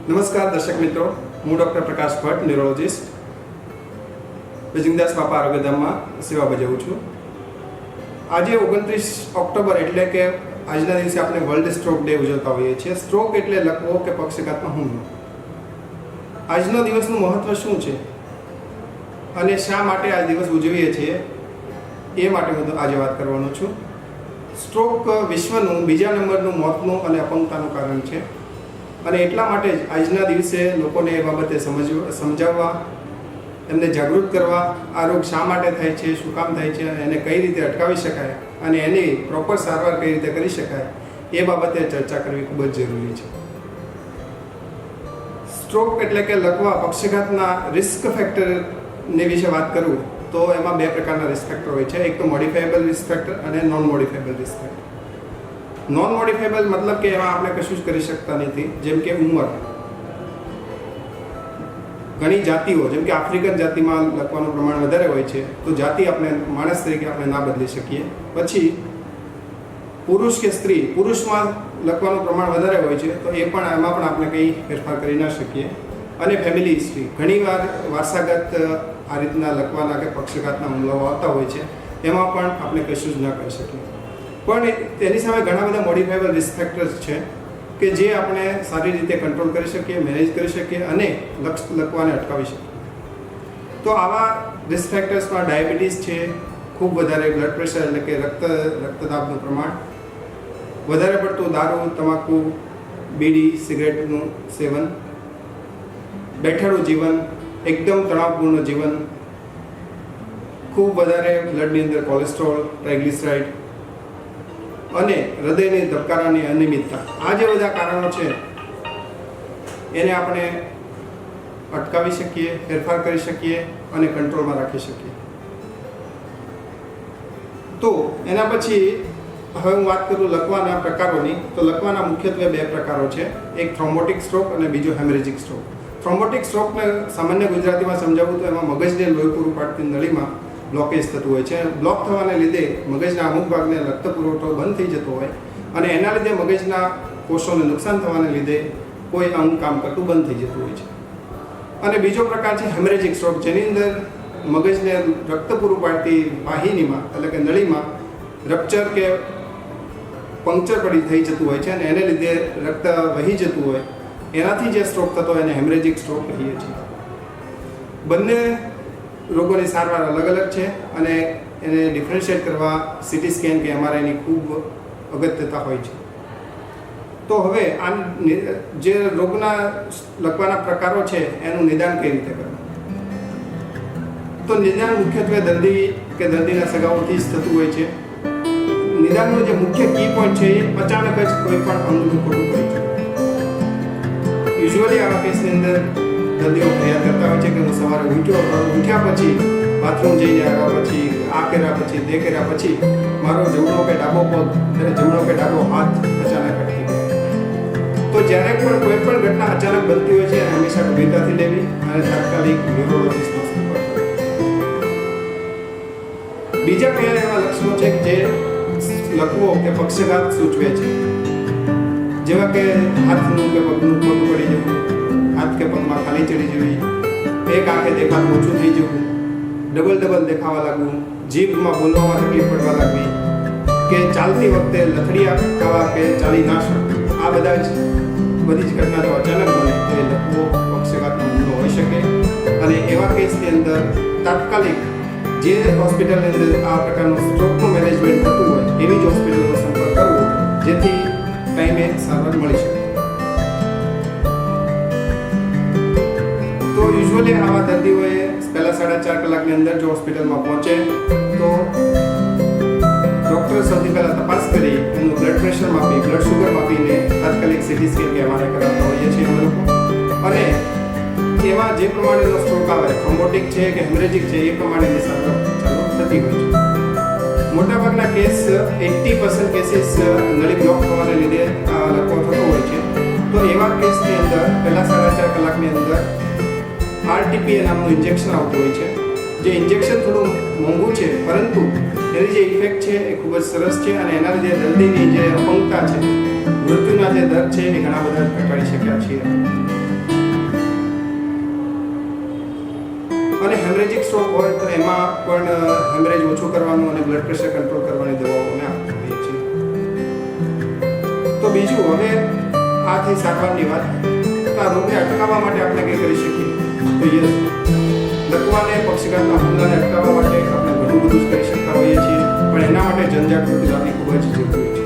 નમસ્કાર દર્શક મિત્રો, હું ડૉક્ટર પ્રકાશ ભટ્ટ, ન્યુરોલોજિસ્ટ, વિજયદાસ બાપા આરોગ્યધામમાં સેવા બજાવું છું. આજે 29 ઓક્ટોબર એટલે કે આજના દિવસે આપણે વર્લ્ડ સ્ટ્રોક ડે ઉજવતા હોઈએ છીએ. સ્ટ્રોક એટલે લકવો કે પક્ષઘાતનો હુમલો. આજનો દિવસનું મહત્વ શું છે અને શા માટે આ દિવસ ઉજવીએ છીએ એ માટે હું આજે વાત કરવાનો છું. સ્ટ્રોક વિશ્વનું બીજા નંબરનું મોતનું અને અપંગતાનું કારણ છે અને એટલા માટે જ આજના દિવસે લોકોને એ બાબતે સમજાવવા, એમને જાગૃત કરવા, આ રોગ શા માટે થાય છે, શું કામ થાય છે, એને કઈ રીતે અટકાવી શકાય અને એની પ્રોપર સારવાર કઈ રીતે કરી શકાય એ બાબતે ચર્ચા કરવી ખૂબ જ જરૂરી છે. સ્ટ્રોક એટલે કે લકવા પક્ષઘાતના રિસ્ક ફેક્ટરની વિશે વાત કરું તો એમાં બે પ્રકારના રિસ્ક ફેક્ટર હોય છે. એક તો મોડિફાયેબલ રિસ્ક ફેક્ટર અને non modifiable risk factor. Non modifiable મતલબ કે એમાં આપણે કશું જ કરી શકતા નથી, જેમ કે ઉંમર. ઘણી જાતિઓ, જેમ કે આફ્રિકન જાતિમાં લકવાનું પ્રમાણ વધારે હોય છે, તો જાતિ આપણે માણસ તરીકે આપણે ના બદલી શકીએ. પછી પુરુષ કે સ્ત્રી, પુરુષમાં લકવાનું પ્રમાણ વધારે હોય છે, તો એ પણ એમાં પણ આપણે કંઈ ફેરફાર કરી ના શકીએ. અને ફેમિલી હિસ્ટ્રી, ઘણીવાર વારસાગત આ રીતના લકવાના કે પક્ષઘાતના હુમલાઓ આવતા હોય છે, એમાં પણ આપણે કશું જ ના કરી શકીએ. પણ તેની સામે ઘણા બધા મોડિફાયેબલ રિસ્ક ફેક્ટર્સ છે કે જે આપણે સારી રીતે કંટ્રોલ કરી શકીએ, મેનેજ કરી શકીએ અને લકવાને અટકાવી શકીએ. તો આવા રિસ્ક ફેક્ટર્સમાં ડાયાબિટીસ છે, ખૂબ વધારે બ્લડ પ્રેશર એટલે કે રક્તદાબનું પ્રમાણ, વધારે પડતું દારૂ, તમાકુ, બીડી, સિગરેટનું સેવન, બેઠેલું જીવન, એકદમ તણાવપૂર્ણ જીવન, ખૂબ વધારે બ્લડની અંદર કોલેસ્ટ્રોલ, ટ્રાઇગ્લિસરાઇડ અને હૃદયની ધબકારાની અનિયમિતતા, આ જે બધા કારણો છે એને આપણે અટકાવી શકીએ, ફેરફાર કરી શકીએ અને કંટ્રોલમાં રાખી શકીએ. તો એના પછી હવે હું વાત કરું લકવાના પ્રકારોની. તો લકવાના મુખ્યત્વે બે પ્રકારો છે, એક થ્રોમ્બોટિક સ્ટ્રોક અને બીજો હેમરેજિક સ્ટ્રોક. થ્રોમ્બોટિક સ્ટ્રોકને સામાન્ય ગુજરાતીમાં સમજાવું તો એમાં મગજને લોહી પૂરું પાડતી નળીમાં બ્લોકેજ થતું હોય છે. બ્લોક થવાને લીધે મગજના અમુક ભાગને રક્ત પુરવઠો બંધ થઈ જતો હોય અને એના લીધે મગજના કોષોને નુકસાન થવાને લીધે કોઈ અંગ કામ કરતું બંધ થઈ જતું હોય છે. અને બીજો પ્રકાર છે હેમરેજિક સ્ટ્રોક, જેની અંદર મગજને રક્ત પૂરું પાડતી વાહિનીમાં એટલે કે નળીમાં રપ્ચર કે પંક્ચર પડી થઈ જતું હોય છે અને એને લીધે રક્ત વહી જતું હોય, એનાથી જે સ્ટ્રોક થતો હોય એને હેમરેજિક સ્ટ્રોક કહીએ છીએ. બંને રોગોની સારવાર અલગ અલગ છે અને એને ડિફરન્શિએટ કરવા સીટી સ્કેન કે એમઆરઆઈની ખૂબ અગત્યતા હોય છે. તો હવે આ જે રોગના લકવાના પ્રકારો છે એનું નિદાન કઈ રીતે કરવું? તો નિદાન મુખ્યત્વે દર્દી કે દર્દીના સગાઓથી જ થતું હોય છે. નિદાનનો જે મુખ્ય કી પોઈન્ટ છે એ અચાનક જ કોઈ પણ અંગનું ખોટું કરી છે. યુઝ્યુઅલી આવા કેસની અંદર દર્દીઓ ફરિયાદ કરતા હોય છે કે હું સવારે ઉઠ્યા પછી બાથરૂમ જઈને આવ્યા પછી આ કર્યા પછી તે કર્યા પછી મારો જમણો કે ડાબો પગ અને જમણો કે ડાબો હાથ અચાનક અટકી ગયો. તો જ્યારે પણ કોઈ પણ ઘટના અચાનક બનતી હોય છે હંમેશા ગંભીરતાથી લેવી અને તાત્કાલિક ન્યુરોલોજિસ્ટનો સંપર્ક કરવો. બીજા કયા એવા લક્ષણો છે જે લકવો કે પક્ષઘાત સૂચવે છે? જેવા કે હાથનું કે પગનું ખોટું પડી જવું, હાથ કે પગમાં ખાલી ચડી જવી, એક આંખે દેખાતું ઓછું થઈ જવું, ડબલ દેખાવા લાગવું, જીભમાં બોલવામાં તકલીફ પડવા લાગવી કે ચાલતી વખતે લથડિયા ખાવા કે ચાલી ના શકવું, આ બધી જ ઘટના જો અચાનક બને તો એ લકવો પક્ષઘાતનો હુમલો હોઈ શકે. અને એવા કેસની અંદર તાત્કાલિક જે હોસ્પિટલની અંદર આ પ્રકારનું સ્ટ્રોકનું મેનેજમેન્ટ થતું હોય એવી જ હોસ્પિટલનો સંપર્ક કરવો, જેથી ટાઈમે સારવાર મળી શકે. તો યુઝ્યુઅલી આવા દર્દીઓએ પહેલા 4.5 કલાકની અંદર જો હોસ્પિટલમાં પહોંચે તો ડૉક્ટર સૌથી પહેલાં તપાસ કરી એમનું બ્લડ પ્રેશર માપી, બ્લડ શુગર માપીને તાત્કાલિક સીટી સ્કેન કે એમઆરઆઈ કરાવતા હોઈએ છીએ અમે લોકો. અને એમાં જે પ્રમાણેનો સ્ટ્રોક આવે, થ્રોમ્બોટિક છે કે હેમરેજિક છે, એ પ્રમાણેની સારવાર ચાલુ થતી હોય છે. મોટાભાગના કેસ 80% કેસીસ નળી બ્લોક થવાને લીધે લકવો થતો હોય છે. તો એવા કેસની અંદર પહેલા 4.5 કલાકની અંદર આરટીપીએ નામનું ઇન્જેક્શન આવતું હોય છે. જે ઇન્જેક્શન થોડું મોંઘું છે, પરંતુ એની જે ઇફેક્ટ છે એ ખૂબ જ સરસ છે અને એના લીધે દર્દીની જે અપંગતા છે, મૃત્યુના જે દર છે એ ઘણા બધા ઘટાડી શક્યા છીએ. અને હેમરેજિક સ્ટ્રોક હોય તો એમાં પણ હેમરેજ ઓછું કરવાનું અને બ્લડ પ્રેશર કંટ્રોલ કરવાની દવાઓ અમે આપતા હોઈએ છીએ. તો બીજું, હવે આ થઈ સારવારની વાત. તો આ રોગને અટકાવવા માટે આપણે કંઈ કરી શકીએ? તો યસ, લકવાને પક્ષીઘાતના હુમલાને અટકાવવા માટે આપણે ઘણું બધું જ કરી શકતા હોઈએ છીએ, પણ એના માટે જનજાગૃતિ લાવવી ખૂબ જ જરૂરી છે.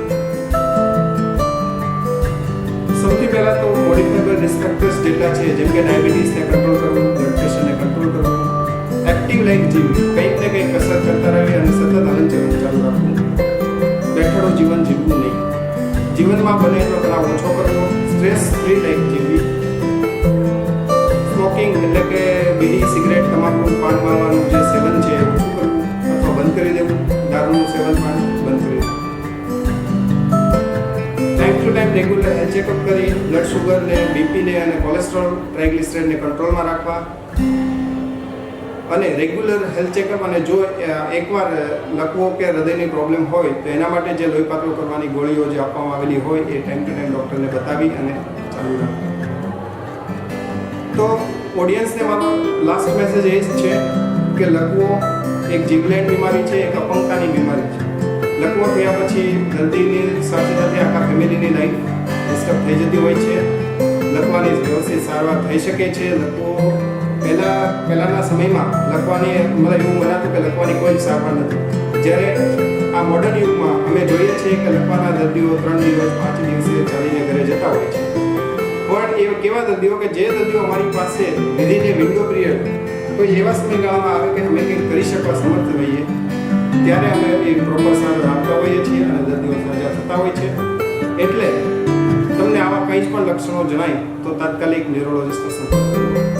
સૌથી પહેલા તો મોડિફાયેબલ રિસ્ક ફેક્ટર્સ જેટલા છે, જેમ કે ડાયાબિટીસને કંટ્રોલ કરવું, બ્લડ પ્રેશરને કંટ્રોલ કરવું, એક્ટિવ લાઈફ જીવવી, કંઈક ને કંઈક કસરત કરતા રહેવી અને સતત હલનચલન ચાલુ રાખવું, બેઠાડું જીવન જીવવું નહીં, જીવનમાં બને એટલો તણાવ ઓછો કરવો, સ્ટ્રેસ ફ્રી લાઈફ જીવવી, સ્મોકિંગ એટલે કે બીડી, સિગરેટ, તમાકુ, પાન મારવાનું જે સેવન છે એ ઓછું કરવું અથવા બંધ કરી દેવું, દારૂનું સેવન પણ બંધ કરી દેવું, time to time regular health checkup કરી બ્લડ શુગરને, બીપીને અને કોલેસ્ટ્રોલ, ટ્રાઇગ્લિસરાઇડને કંટ્રોલમાં રાખવા અને રેગ્યુલર હેલ્થ ચેકઅપ. અને જો એકવાર લકવો કે હૃદયની પ્રોબ્લેમ હોય તો એના માટે જે લોહી પાતળું કરવાની ગોળીઓ જે આપવામાં આવેલી હોય એ ટાઈમ ટુ ટાઈમ ડૉક્ટરને બતાવી અને ચાલુ રાખવી. તો ઓડિયન્સને મારો લાસ્ટ મેસેજ એ જ છે કે લકવો એક જીવલેણ બીમારી છે, એક અપંગતાની બીમારી છે. લકવો થયા પછી દર્દીની સાથે સાથે આખા ફેમિલીની લાઈફ ડિસ્ટર્બ થઈ જતી હોય છે. લકવાની વ્યવસ્થિત સારવાર થઈ શકે છે. લકવો પહેલાંના સમયમાં લકવાની એવું મનાતું કે લકવાની કોઈ જ સારવાર નથી. જ્યારે આ મોડર્ન યુગમાં અમે જોઈએ છીએ કે લકવાના દર્દીઓ 3 દિવસ 5 દિવસે ચાલીને ઘરે જતા હોય છે. પણ એ કેવા દર્દીઓ કે જે દર્દીઓ અમારી પાસે વિધિન એ વિન્ડો પિરિયડ કોઈ એવા સમયગાળામાં આવે કે અમે કંઈક કરી શકવા સમર્થ હોઈએ, ત્યારે અમે એ પ્રોપર સારવાર આપતા હોઈએ છીએ અને દર્દીઓ સાજા થતા હોય છે. એટલે તમને આવા કંઈ જ પણ લક્ષણો જણાય તો તાત્કાલિક ન્યુરોલોજિસ્ટનો સંપર્ક કરવો.